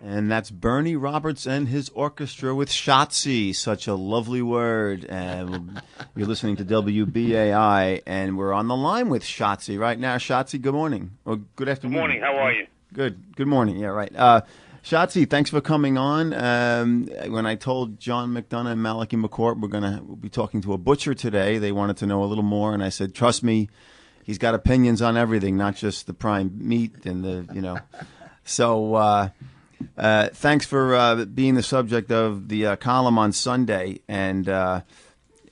And that's Bernie Roberts and his orchestra with Schatzie, such a lovely word. And you're listening to WBAI, and we're on the line with Schatzie right now. Schatzie, good morning. Or good afternoon. Good morning. How are you? Good. Good morning. Yeah, right. Schatzie, thanks for coming on. When I told John McDonough and Malachi McCourt we'll be talking to a butcher today, they wanted to know a little more, and I said, trust me, he's got opinions on everything, not just the prime meat and the. So thanks for being the subject of the column on Sunday, and that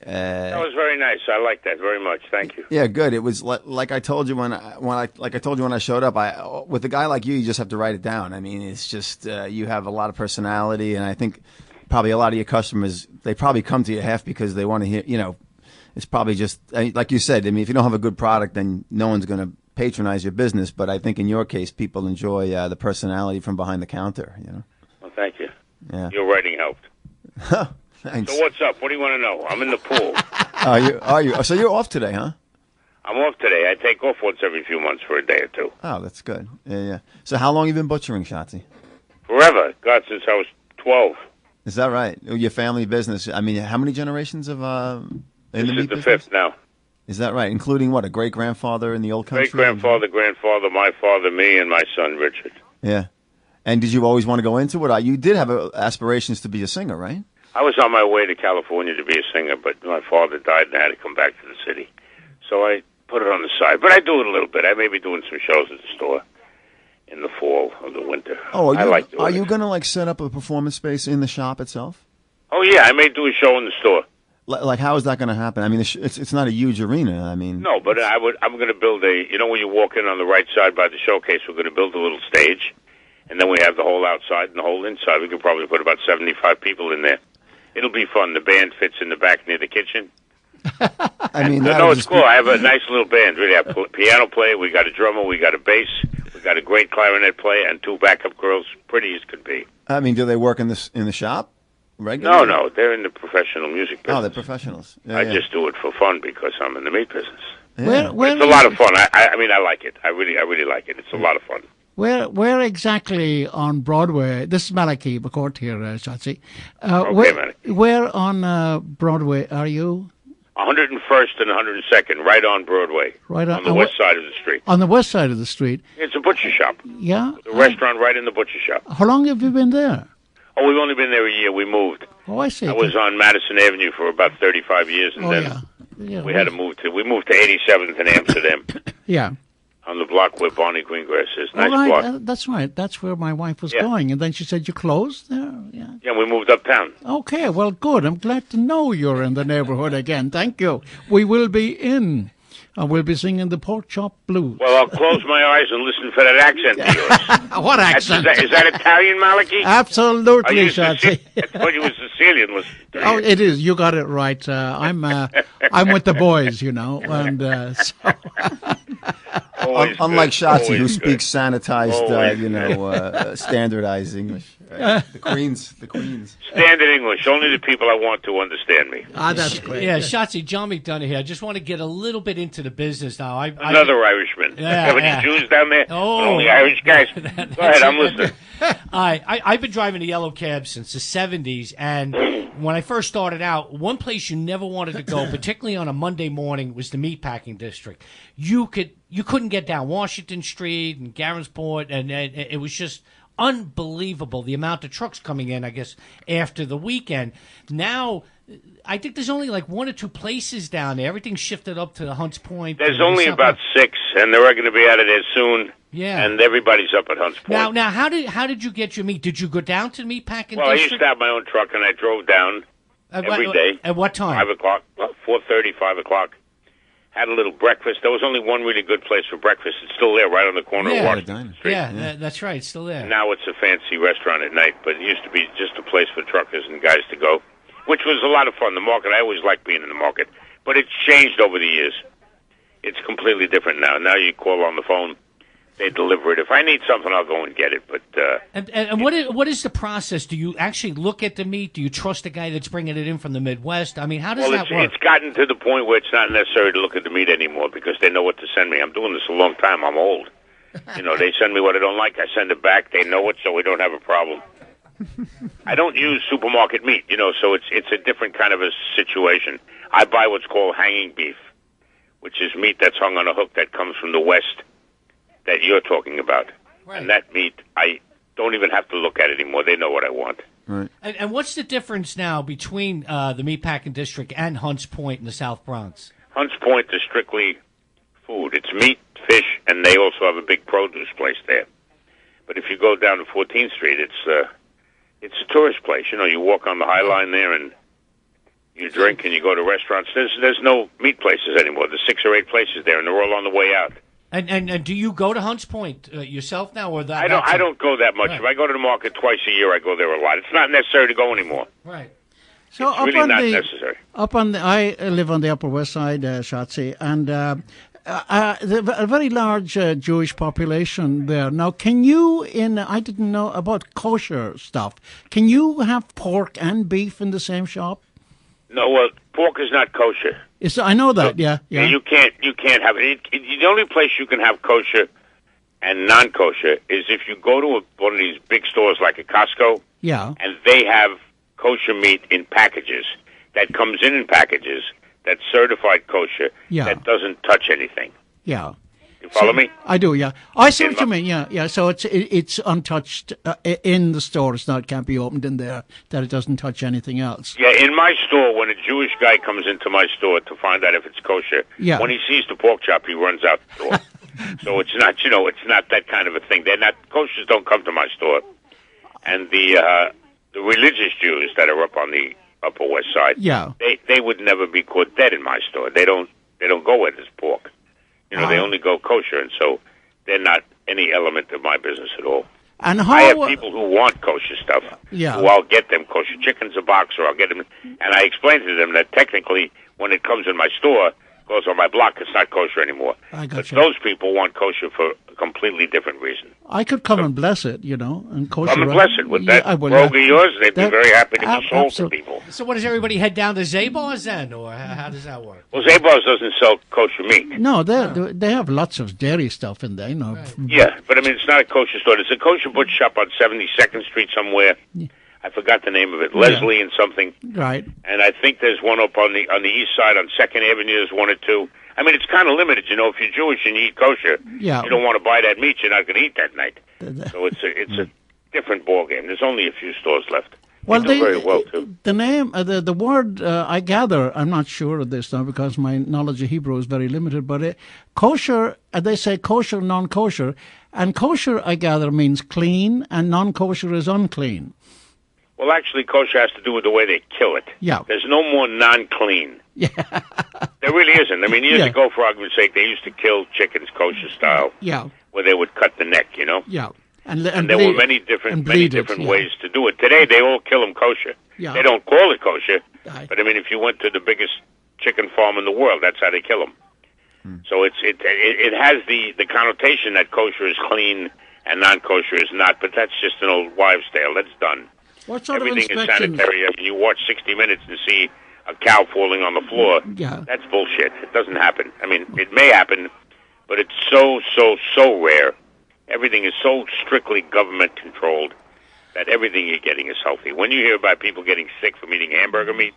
was very nice. I like that very much. Thank you. Yeah, good. It was like I told you when I showed up. With a guy like you just have to write it down. I mean, it's just you have a lot of personality, and I think probably a lot of your customers, they probably come to you half because they want to hear. It's probably just like you said. I mean, if you don't have a good product, then no one's going to patronize your business. But I think in your case, people enjoy the personality from behind the counter. Well, thank you. Yeah. Your writing helped. Thanks. So what's up? What do you want to know? I'm in the pool. Are you? So you're off today, huh? I'm off today. I take off once every few months for a day or two. Oh, that's good. Yeah. So how long have you been butchering, Schatzie? Forever. God, since I was 12. Is that right? Your family business. I mean, how many generations of in the meat business? This is the business? fifth now. Is that right? Including what? A great-grandfather in the old country? Great-grandfather, grandfather, my father, me, and my son, Richard. Yeah. And did you always want to go into it? You did have aspirations to be a singer, right? I was on my way to California to be a singer, but my father died and I had to come back to the city. So I put it on the side. But I do it a little bit. I may be doing some shows at the store in the fall or the winter. Oh, are you it. going to set up a performance space in the shop itself? Oh, yeah. I may do a show in the store. Like, how is that going to happen? I mean, it's not a huge arena. I mean, no, but I'm going to build when you walk in on the right side by the showcase, we're going to build a little stage, and then we have the whole outside and the whole inside. We could probably put about 75 people in there. It'll be fun. The band fits in the back near the kitchen. I mean, it's cool. I have a nice little band. Really, I have a piano player. We got a drummer. We got a bass. We got a great clarinet player and two backup girls, pretty as could be. I mean, do they work in the shop? Regularly? No, they're in the professional music business. Oh, they're professionals. Yeah, I just do it for fun because I'm in the meat business. Yeah. It's a lot of fun. I mean, I like it. I really like it. It's a lot of fun. Where exactly on Broadway? This is Malachi McCourt here, Schatzie. Malachi. Where on Broadway are you? 101st and 102nd, right on Broadway. Right on the west side of the street. On the west side of the street. It's a butcher shop. Yeah. The restaurant right in the butcher shop. How long have you been there? Oh, we've only been there a year. We moved. Oh, I see. I was on Madison Avenue for about 35 years, and we had to move to 87th in Amsterdam. Yeah. On the block where Barney Greengrass is. Nice block. That's right. That's where my wife was going. And then she said, you closed there? Yeah. Yeah, we moved uptown. Okay, well, good. I'm glad to know you're in the neighborhood again. Thank you. We will be in. We'll be singing the Pork Chop Blues. Well, I'll close my eyes and listen for that accent of yours. What accent? Is that Italian, Malachi? Absolutely, Schatzie. I thought you were Sicilian. Oh, it is. You got it right. I'm with the boys, and so... Unlike Schatzie, who speaks sanitized, standardized English. Right? The Queens. Standard English. Only the people I want to understand me. That's great. Yeah, Schatzie, John McDonough here. I just want to get a little bit into the business now. Another Irishman. Yeah. Jews down there? Oh. Only Irish guys. Go ahead, I'm listening. I've been driving a yellow cab since the 70s, and when I first started out, one place you never wanted to go, particularly on a Monday morning, was the meatpacking district. You couldn't get down Washington Street and Garrensport, and it was just unbelievable the amount of trucks coming in, I guess, after the weekend. Now, I think there's only like one or two places down there. Everything's shifted up to Hunts Point. There's only about 6, and they're going to be out of there soon. Yeah. And everybody's up at Hunts Point. Now, how did you get your meat? Did you go down to the meatpacking district? Well, I used to have my own truck, and I drove down every day. At what time? 5 o'clock, 4:30, 5 o'clock. Had a little breakfast. There was only one really good place for breakfast. It's still there, right on the corner of Washington Street. Yeah, that's right. It's still there. And now it's a fancy restaurant at night, but it used to be just a place for truckers and guys to go, which was a lot of fun. The market, I always liked being in the market, but it's changed over the years. It's completely different now. Now you call on the phone. They deliver it. If I need something, I'll go and get it. But and what is the process? Do you actually look at the meat? Do you trust the guy that's bringing it in from the Midwest? I mean, how does that work? It's gotten to the point where it's not necessary to look at the meat anymore because they know what to send me. I'm doing this a long time. I'm old. You know, they send me what I don't like. I send it back. They know it, so we don't have a problem. I don't use supermarket meat, you know, so it's a different kind of a situation. I buy what's called hanging beef, which is meat that's hung on a hook that comes from the West that you're talking about. Right. And that meat, I don't even have to look at it anymore. They know what I want. Right. And what's the difference now between the Meatpacking District and Hunts Point in the South Bronx? Hunts Point is strictly food. It's meat, fish, and they also have a big produce place there. But if you go down to 14th Street, it's a tourist place. You know, you walk on the High Line there and you drink and you go to restaurants. There's no meat places anymore. There's 6 or 8 places there, and they're all on the way out. And do you go to Hunts Point yourself now, or that? I don't go that much. Right. If I go to the market twice a year, I go there a lot. It's not necessary to go anymore. Right. So It's really not necessary. I live on the Upper West Side, Schatzie, and a very large Jewish population there. Now, can you, I didn't know about kosher stuff, can you have pork and beef in the same shop? No, well, pork is not kosher. I know that, yeah. You can't have it. The only place you can have kosher and non-kosher is if you go to one of these big stores like a Costco, Yeah. and they have kosher meat in packages that comes in packages that's certified kosher, Yeah. that doesn't touch anything. Yeah. You follow me? I do, yeah. I see what you mean, yeah. So it's untouched in the store. Can't be opened in there, that it doesn't touch anything else. Yeah, in my store, when a Jewish guy comes into my store to find out if it's kosher, Yeah. when he sees the pork chop, he runs out the door. So it's not, it's not that kind of a thing. They're not, koshers don't come to my store. And the religious Jews that are up on the Upper West Side, Yeah. they would never be caught dead in my store. They don't go where there's pork. They only go kosher, and so they're not any element of my business at all. And how, I have people who want kosher stuff, Yeah. who I'll get them kosher chickens a box, or I'll get them, and I explain to them that technically, when it comes in my store, goes on my block, it's not kosher anymore. I got But you. those people want kosher for a completely different reason. I could come and bless it, and kosher. Come and bless it with that I will, rogue of yours. They'd be That- very happy to be sold to absolutely. people. So what, does everybody head down to Zabar's then, or how does that work? Well, Zabar's doesn't sell kosher meat. No, they have lots of dairy stuff in there, Yeah, but I mean, it's not a kosher store. It's a kosher butcher shop on 72nd Street somewhere. I forgot the name of it. Leslie and something. Right. And I think there's one up on the east side on 2nd Avenue. There's one or two. I mean, it's kind of limited. If you're Jewish and you eat kosher, Yeah. you don't want to buy that meat. You're not going to eat that night. So it's a different ballgame. There's only a few stores left. Well, they do very well too. The name, the word, I gather, I'm not sure of this now because my knowledge of Hebrew is very limited, but kosher, they say kosher, non-kosher, and kosher, I gather, means clean, and non-kosher is unclean. Well, actually, kosher has to do with the way they kill it. Yeah. There's no more non-clean. Yeah. There really isn't. I mean, years ago, for argument's sake, they used to kill chickens kosher style. Yeah. Where they would cut the neck, Yeah. And there were many different ways to do it. Today, they all kill them kosher. Yeah. They don't call it kosher, Right. but I mean, if you went to the biggest chicken farm in the world, that's how they kill them. So it has the connotation that kosher is clean and non-kosher is not, but that's just an old wives' tale. That's done. What sort Everything of is inspection? sanitary. I mean, you watch 60 Minutes and see a cow falling on the floor. Yeah. That's bullshit. It doesn't happen. I mean, it may happen, but it's so rare. Everything is so strictly government controlled that everything you're getting is healthy. When you hear about people getting sick from eating hamburger meat,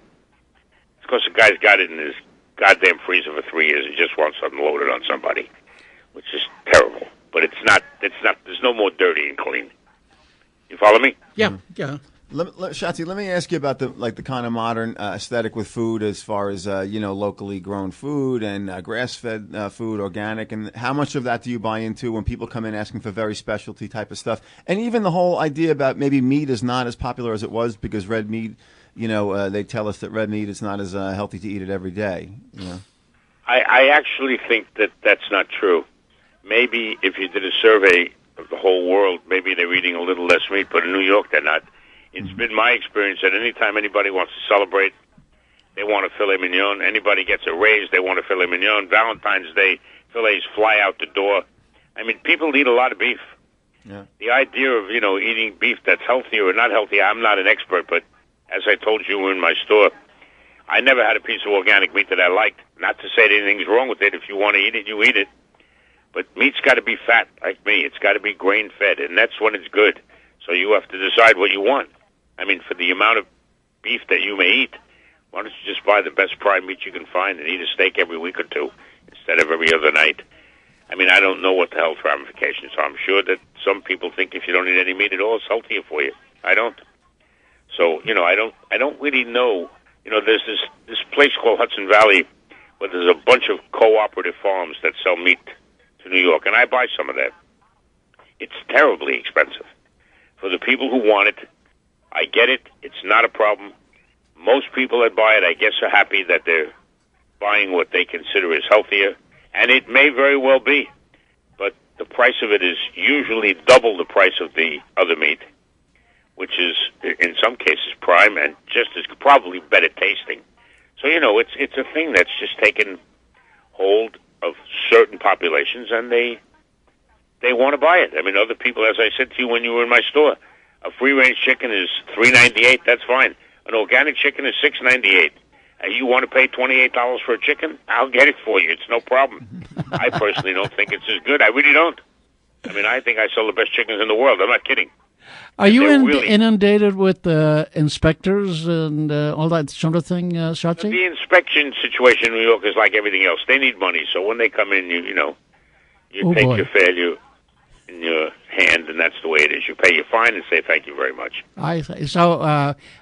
it's because the guy's got it in his goddamn freezer for 3 years. He just wants something loaded on somebody, which is terrible. But it's not. There's no more dirty and clean. You follow me? Yeah. Schatzie, let me ask you about the kind of modern aesthetic with food, as far as locally grown food and grass-fed food, organic, and how much of that do you buy into when people come in asking for very specialty type of stuff, and even the whole idea about maybe meat is not as popular as it was because red meat, they tell us that red meat is not as healthy to eat it every day. I actually think that that's not true. Maybe if you did a survey of the whole world, maybe they're eating a little less meat, but in New York they're not. It's been my experience that anytime anybody wants to celebrate, they want a filet mignon. Anybody gets a raise, they want a filet mignon. Valentine's Day, fillets fly out the door. I mean, people eat a lot of beef. Yeah. The idea of, eating beef that's healthy or not healthy, I'm not an expert, but as I told you in my store, I never had a piece of organic meat that I liked. Not to say that anything's wrong with it. If you want to eat it, you eat it. But meat's got to be fat like me. It's got to be grain-fed, and that's when it's good. So you have to decide what you want. I mean, for the amount of beef that you may eat, why don't you just buy the best prime meat you can find and eat a steak every week or two instead of every other night? I mean, I don't know what the health ramifications are. I'm sure that some people think if you don't eat any meat at all, it's healthier for you. I don't. So, I don't really know. There's this place called Hudson Valley where there's a bunch of cooperative farms that sell meat to New York, and I buy some of that. It's terribly expensive. For the people who want it, I get it. It's not a problem. Most people that buy it, I guess, are happy that they're buying what they consider is healthier, and it may very well be. But the price of it is usually double the price of the other meat, which is, in some cases, prime and just as probably better tasting. So, it's a thing that's just taken hold of certain populations, and they want to buy it. I mean, other people, as I said to you when you were in my store, a free-range chicken is $3.98. That's fine. An organic chicken is $6.98. You want to pay $28 for a chicken? I'll get it for you. It's no problem. I personally don't think it's as good. I really don't. I mean, I think I sell the best chickens in the world. I'm not kidding. Are you inundated with inspectors and all that sort of thing, Schatzie? The inspection situation in New York is like everything else. They need money, so when they come in, you take your failure in your hand, and that's the way it is. You pay your fine and say thank you very much. I see. So,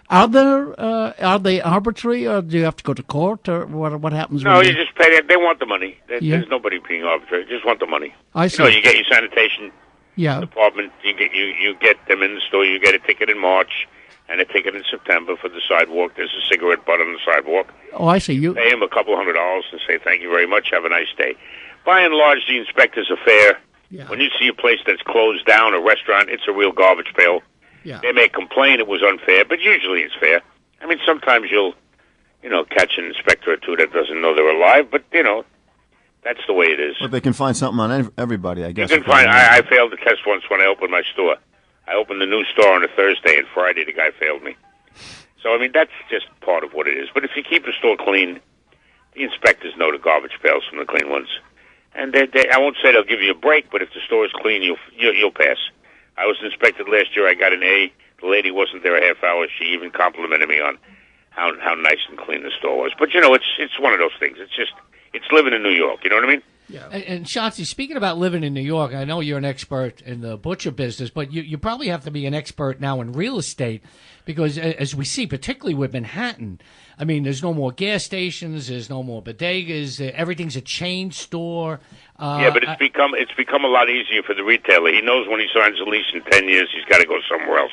are they arbitrary, or do you have to go to court, or what happens? No, you just pay it. They want the money. There's nobody being arbitrary. They just want the money. I see. You get your sanitation department. You get them in the store. You get a ticket in March and a ticket in September for the sidewalk. There's a cigarette butt on the sidewalk. Oh, I see. You pay them a couple $100 and say thank you very much. Have a nice day. By and large, the inspectors are fair. Yeah. When you see a place that's closed down, a restaurant, it's a real garbage pail. Yeah. They may complain it was unfair, but usually it's fair. I mean, sometimes you'll, catch an inspector or two that doesn't know they're alive, but, that's the way it is. But they can find something on everybody, I guess. You can find. I failed the test once when I opened my store. I opened the new store on a Thursday, and Friday the guy failed me. So, I mean, that's just part of what it is. But if you keep the store clean, the inspectors know the garbage pails from the clean ones. And I won't say they'll give you a break, but if the store is clean, you'll pass. I was inspected last year. I got an A. The lady wasn't there a half hour. She even complimented me on how nice and clean the store was. But, it's one of those things. It's living in New York. You know what I mean? Yeah. And Schatzie, speaking about living in New York, I know you're an expert in the butcher business, but you probably have to be an expert now in real estate because, as we see, particularly with Manhattan, I mean, there's no more gas stations, there's no more bodegas, everything's a chain store. Yeah, but it's become a lot easier for the retailer. He knows when he signs a lease in 10 years, he's got to go somewhere else.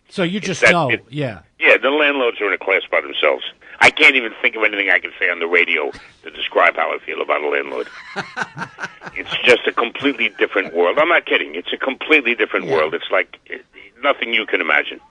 So you just know, yeah. Yeah, the landlords are in a class by themselves. I can't even think of anything I can say on the radio to describe how I feel about a landlord. It's just a completely different world. I'm not kidding. It's a completely different world. It's like nothing you can imagine.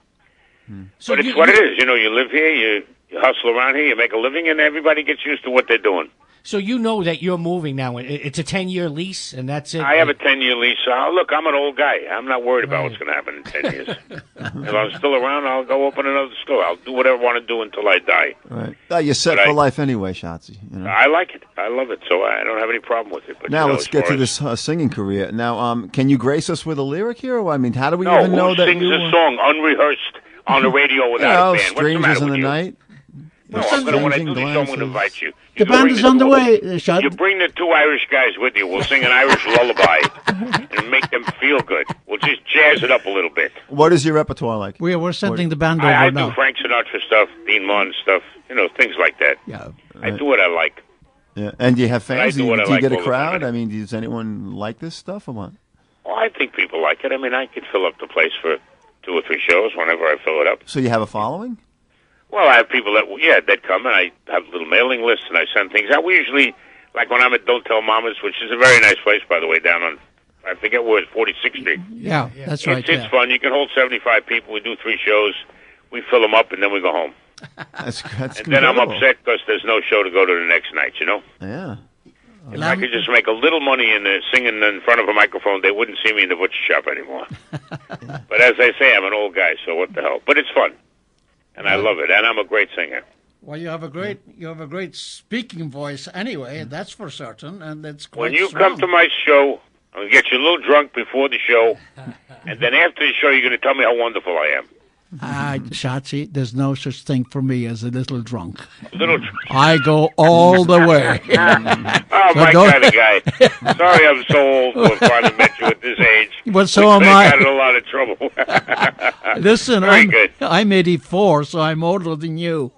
So but it's what it is. You live here, you hustle around here, you make a living, and everybody gets used to what they're doing. So you know that you're moving now. It's a 10-year lease, and that's it? I have a 10-year lease. Look, I'm an old guy. I'm not worried about what's going to happen in 10 years. If I'm still around, I'll go open another store. I'll do whatever I want to do until I die. Right. You're set for life anyway, Schatzie. I like it. I love it, so I don't have any problem with it. But now let's get to this singing career. Now, can you grace us with a lyric here? Or, I mean, how do we even know that you... No, who sings a song unrehearsed on the radio without a band? Strangers in the Night? No, when I do the show, I'm going to invite you. The band is on the way, Schatzie. You bring the two Irish guys with you. We'll sing an Irish lullaby and make them feel good. We'll just jazz it up a little bit. What is your repertoire like? We're sending the band over now. I do Frank Sinatra stuff, Dean Martin stuff, things like that. Yeah, I do what I like. Yeah, and do you have fans? Do you get a crowd? I mean, does anyone like this stuff or what? Well, I think people like it. I mean, I could fill up the place for 2 or 3 shows whenever I fill it up. So you have a following? Well, I have people that come, and I have a little mailing list, and I send things out. We usually, like when I'm at Don't Tell Mamas, which is a very nice place, by the way, down on, I forget where it's 46th Street. Yeah, that's right. It's fun. You can hold 75 people. We do 3 shows. We fill them up, and then we go home. That's and then I'm upset because there's no show to go to the next night, Yeah. If I could just make a little money in singing in front of a microphone, they wouldn't see me in the butcher shop anymore. But as I say, I'm an old guy, so what the hell? But it's fun. And I love it, and I'm a great singer. Well, you have a great speaking voice anyway. That's for certain, and it's quite when you strong. come to my show, I'm going to get you a little drunk before the show, and then after the show, you're going to tell me how wonderful I am. Schatzie, there's no such thing for me as a little drunk. A little drunk. I go all the way. Oh, my kind of guy. Sorry I'm so old to have finally met you at this age. But so am I I. got in a lot of trouble. Listen, Very good. I'm 84, so I'm older than you.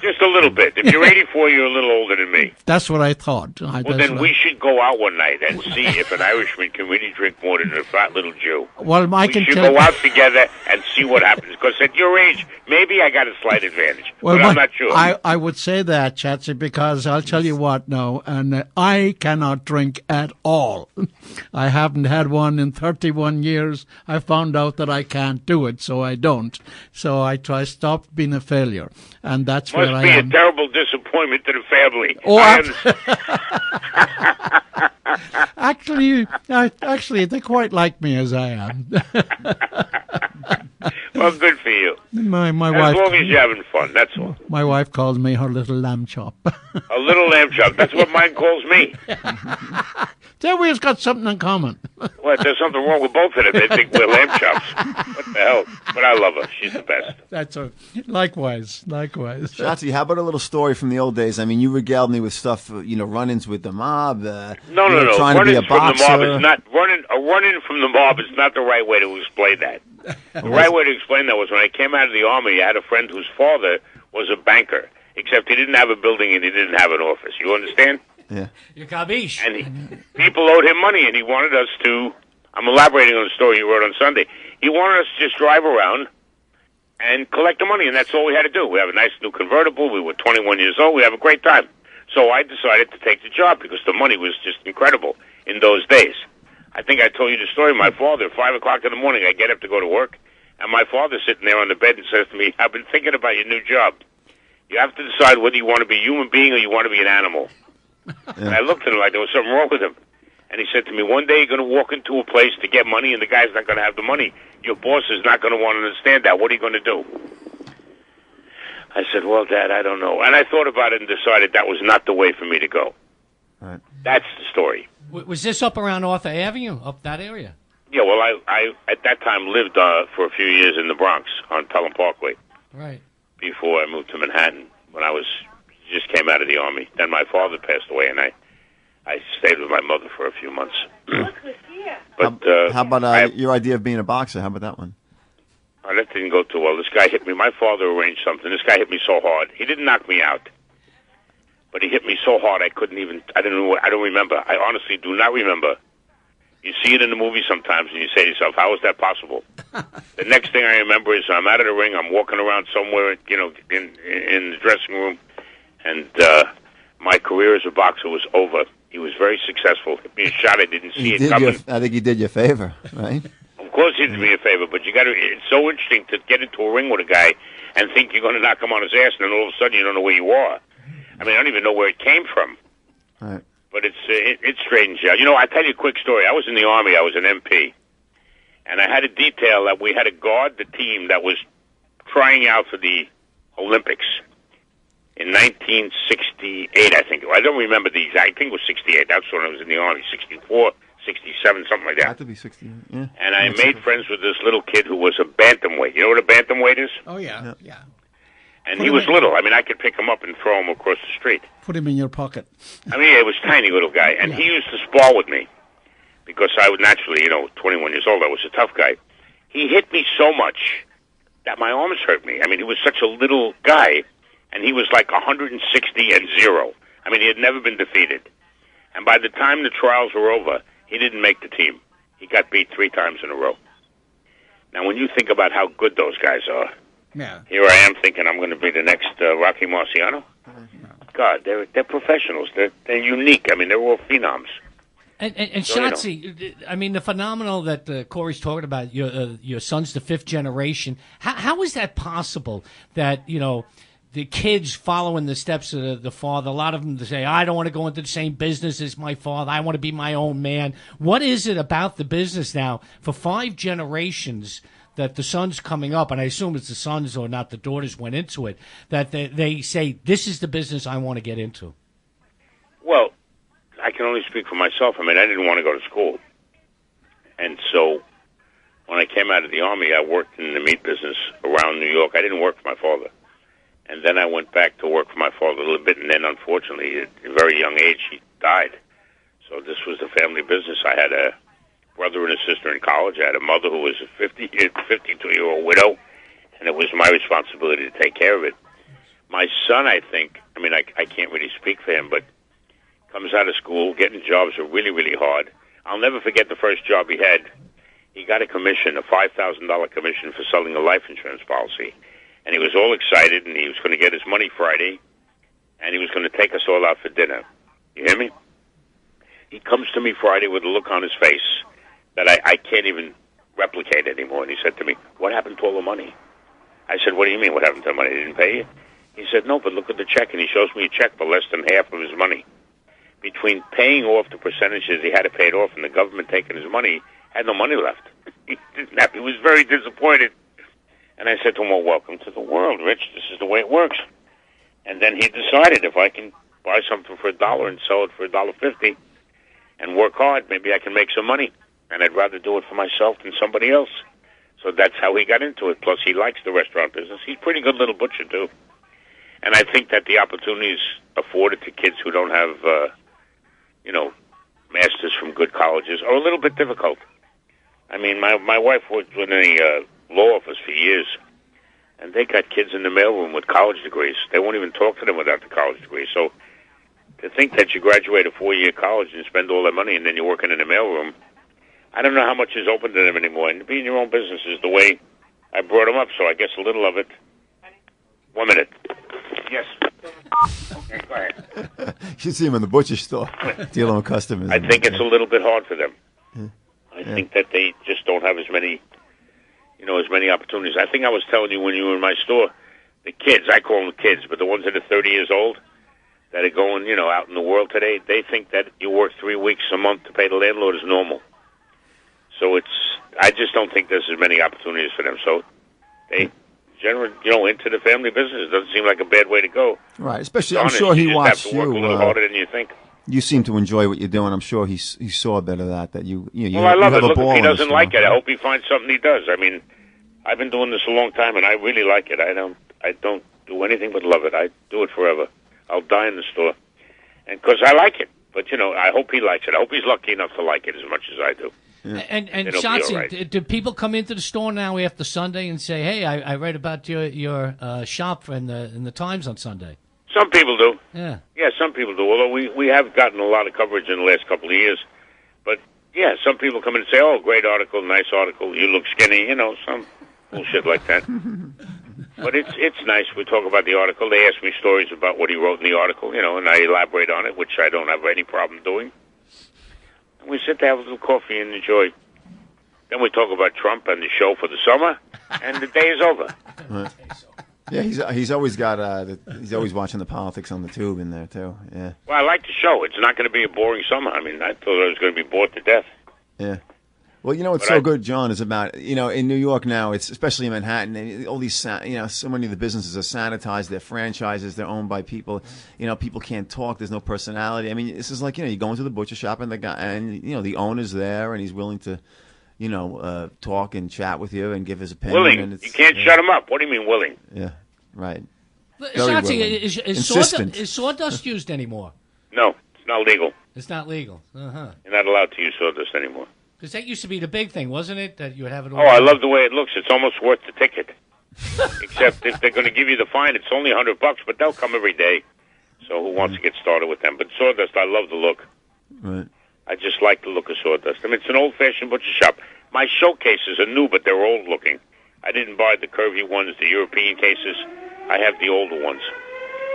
Just a little bit. If you're 84, you're a little older than me. That's what I thought. Well, then we should go out one night and see if an Irishman can really drink more than a fat little Jew. Well, we should go out together and see what happens. Because at your age, maybe I got a slight advantage. Well, but I'm not sure. I would say that, Schatzie, because I'll tell you what now, and I cannot drink at all. I haven't had one in 31 years. I found out that I can't do it, so I don't. So I stopped being a failure. And that's where I am. Must be a terrible disappointment to the family. Oh, actually, they quite like me as I am. Well, good for you. My wife. As long as you're having fun, that's all. My wife calls me her little lamb chop. A little lamb chop. That's what mine calls me. Then we've got something in common. Well, there's something wrong with both of them. They think we're lamb chops. What the hell? But I love her. She's the best. That's her. Likewise. Schatzie, how about a little story from the old days? I mean, you regaled me with stuff, run-ins with the mob. No. Trying to be a boxer. From the mob is not a run-in from the mob is not the right way to explain that. The right way to explain that was when I came out of the Army, I had a friend whose father was a banker, except he didn't have a building and he didn't have an office. You understand? Yeah. You cabiche. And people owed him money, and he wanted us to, I'm elaborating on the story you wrote on Sunday, he wanted us to just drive around and collect the money, and that's all we had to do. We have a nice new convertible. We were 21 years old. We have a great time. So I decided to take the job because the money was just incredible in those days. I think I told you the story. My father, 5 o'clock in the morning, I get up to go to work, and my father's sitting there on the bed and says to me, I've been thinking about your new job. You have to decide whether you want to be a human being or you want to be an animal. Yeah. And I looked at him like there was something wrong with him. And he said to me, one day you're going to walk into a place to get money, and the guy's not going to have the money. Your boss is not going to want to understand that. What are you going to do? I said, well, Dad, I don't know. And I thought about it and decided that was not the way for me to go. Right. That's the story. Was this up around Arthur Avenue, up that area? Yeah, well, I at that time lived for a few years in the Bronx on Pelham Parkway. Right. Before I moved to Manhattan when I just came out of the Army. Then my father passed away, and I stayed with my mother for a few months. But how about your idea of being a boxer? How about that one? That didn't go too well. This guy hit me. My father arranged something. This guy hit me so hard. He didn't knock me out, but he hit me so hard I couldn't even. I don't remember. I honestly do not remember. You see it in the movie sometimes, and you say to yourself, "How is that possible?" The next thing I remember is I'm out of the ring. I'm walking around somewhere, in the dressing room, and my career as a boxer was over. He was very successful. Hit me a shot. I didn't see it coming. I think he did you a favor, right? Of course, he did me a favor, but you got to. It's so interesting to get into a ring with a guy and think you're going to knock him on his ass, and then all of a sudden you don't know where you are. I mean, I don't even know where it came from. Right. But it's strange. I tell you a quick story. I was in the Army. I was an MP, and I had a detail that we had to guard the team that was trying out for the Olympics in 1968. I think I don't remember the exact. I think it was 68. That's when I was in the Army. 64. 67, something like that. Had to be 68. Yeah. And I made friends with this little kid who was a bantamweight. You know what a bantamweight is? Oh, yeah. And he was little. I mean, I could pick him up and throw him across the street. Put him in your pocket. I mean, he was a tiny little guy. And he used to spar with me because I was naturally, 21 years old. I was a tough guy. He hit me so much that my arms hurt me. I mean, he was such a little guy, and he was like 160 and 0. I mean, he had never been defeated. And by the time the trials were over, he didn't make the team. He got beat 3 times in a row. Now, when you think about how good those guys are, here I am thinking I'm going to be the next Rocky Marciano. God, they're professionals. They're unique. I mean, they're all phenoms. And Schatzie, I mean, the phenomenal that Corey's talking about, your son's the 5th generation. How is that possible that, the kids following the steps of the father, a lot of them say, I don't want to go into the same business as my father. I want to be my own man. What is it about the business now for 5 generations that the sons coming up, and I assume it's the sons or not the daughters went into it, that they say, this is the business I want to get into? Well, I can only speak for myself. I mean, I didn't want to go to school. And so when I came out of the Army, I worked in the meat business around New York. I didn't work for my father. And then I went back to work for my father a little bit, and then unfortunately, at a very young age, he died. So this was the family business. I had a brother and a sister in college. I had a mother who was a 52-year-old widow, and it was my responsibility to take care of it. My son, I think, I can't really speak for him, but comes out of school, getting jobs are really, really hard. I'll never forget the first job he had. He got a commission, a $5,000 commission for selling a life insurance policy. And he was all excited, and he was going to get his money Friday, and he was going to take us all out for dinner. You hear me? He comes to me Friday with a look on his face that I can't even replicate anymore. And he said to me, "What happened to all the money?" I said, "What do you mean, what happened to the money? They didn't pay you?" He said, "No, but look at the check." And he shows me a check for less than half of his money. Between paying off the percentages he had to pay it off and the government taking his money, had no money left. He was very disappointed. And I said to him, "Well, welcome to the world, Rich. This is the way it works." And then he decided, if I can buy something for $1 and sell it for $1.50 and work hard, maybe I can make some money. And I'd rather do it for myself than somebody else. So that's how he got into it. Plus, he likes the restaurant business. He's a pretty good little butcher, too. And I think that the opportunities afforded to kids who don't have, masters from good colleges are a little bit difficult. I mean, my wife worked in a law office for years, and they got kids in the mailroom with college degrees. They won't even talk to them without the college degree. So to think that you graduate a 4-year college and spend all that money and then you're working in the mailroom, I don't know how much is open to them anymore. And being your own business is the way I brought them up, so I guess a little of it. 1 minute. Yes. Okay, go ahead. You should see him in the butcher store dealing with customers. I think it's a little bit hard for them. Yeah. I think that they just don't have as many opportunities. I think I was telling you when you were in my store, the kids, I call them kids, but the ones that are 30 years old that are going, out in the world today, they think that you work 3 weeks a month to pay the landlord is normal. So I just don't think there's as many opportunities for them. So they generally, into the family business. It doesn't seem like a bad way to go. Right, especially, I'm sure he watched you. Have to work a little harder than you think. You seem to enjoy what you're doing. I'm sure he saw a bit of that you well, I love it. Look, if he doesn't like it, I hope he finds something he does. I mean, I've been doing this a long time, and I really like it. I don't do anything but love it. I do it forever. I'll die in the store, and because I like it. But I hope he likes it. I hope he's lucky enough to like it as much as I do. Yeah. And Schatzie, right. Do people come into the store now after Sunday and say, "Hey, I read about your shop in the Times on Sunday"? Some people do. Yeah, some people do. Although we have gotten a lot of coverage in the last couple of years, but some people come in and say, "Oh, great article, nice article. You look skinny," some bullshit like that. But it's nice. We talk about the article. They ask me stories about what he wrote in the article, and I elaborate on it, which I don't have any problem doing. And we sit there, have a little coffee, and enjoy. Then we talk about Trump and the show for the summer, and the day is over. Right. Yeah, he's always got he's always watching the politics on the tube in there too. Yeah. Well, I like the show. It's not going to be a boring summer. I mean, I thought I was going to be bored to death. Yeah. Well, what's so good, John, is about in New York now. It's especially in Manhattan. And all these so many of the businesses are sanitized. They're franchises. They're owned by people. People can't talk. There's no personality. I mean, this is like you go into the butcher shop and the guy and the owner's there and he's willing to talk and chat with you and give his opinion. Willing. And you can't shut him up. What do you mean willing? Yeah. Right. Schatzie, is sawdust used anymore? No, it's not legal. It's not legal. Uh-huh. You're not allowed to use sawdust anymore. Because that used to be the big thing, wasn't it? That you would have it all. Oh, I love the way it looks. It's almost worth the ticket. Except if they're going to give you the fine, it's only $100, but they'll come every day. So who wants to get started with them? But sawdust, I love the look. Right. I just like the look of sawdust. I mean, it's an old-fashioned butcher shop. My showcases are new, but they're old-looking. I didn't buy the curvy ones, the European cases. I have the older ones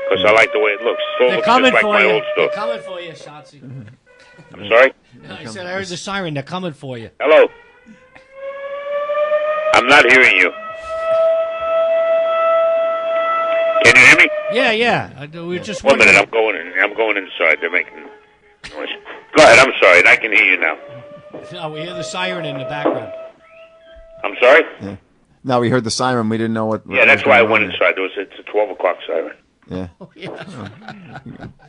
because I like the way it looks. They're coming like for my you. old They're coming for you, Schatzie. I'm sorry? I said I heard the siren. They're coming for you. Hello. I'm not hearing you. Can you hear me? Yeah. We just 1 minute. I'm going inside. They're making noise. Go ahead. I'm sorry. I can hear you now. No, we hear the siren in the background. I'm sorry? Yeah. No, we heard the siren. We didn't know what. Yeah, that's why I went inside. It's a 12 o'clock siren. Yeah. Oh, yeah.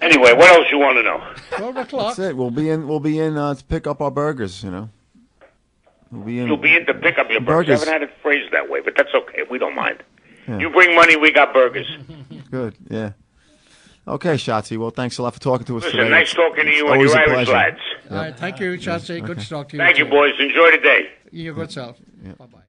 Anyway, what else you want to know? 12 o'clock. That's it. We'll be in to pick up our burgers. You'll be in to pick up your burgers. Burgers. I haven't had it phrased that way, but that's okay. We don't mind. Yeah. You bring money, we got burgers. Good, yeah. Okay, Schatzie. Well, thanks a lot for talking to us today. Listen, nice talking to you and your Irish lads. All right, thank you, Schatzie. Good to talk to you. Thank you, boys. Enjoy the day. Your good self. Bye-bye.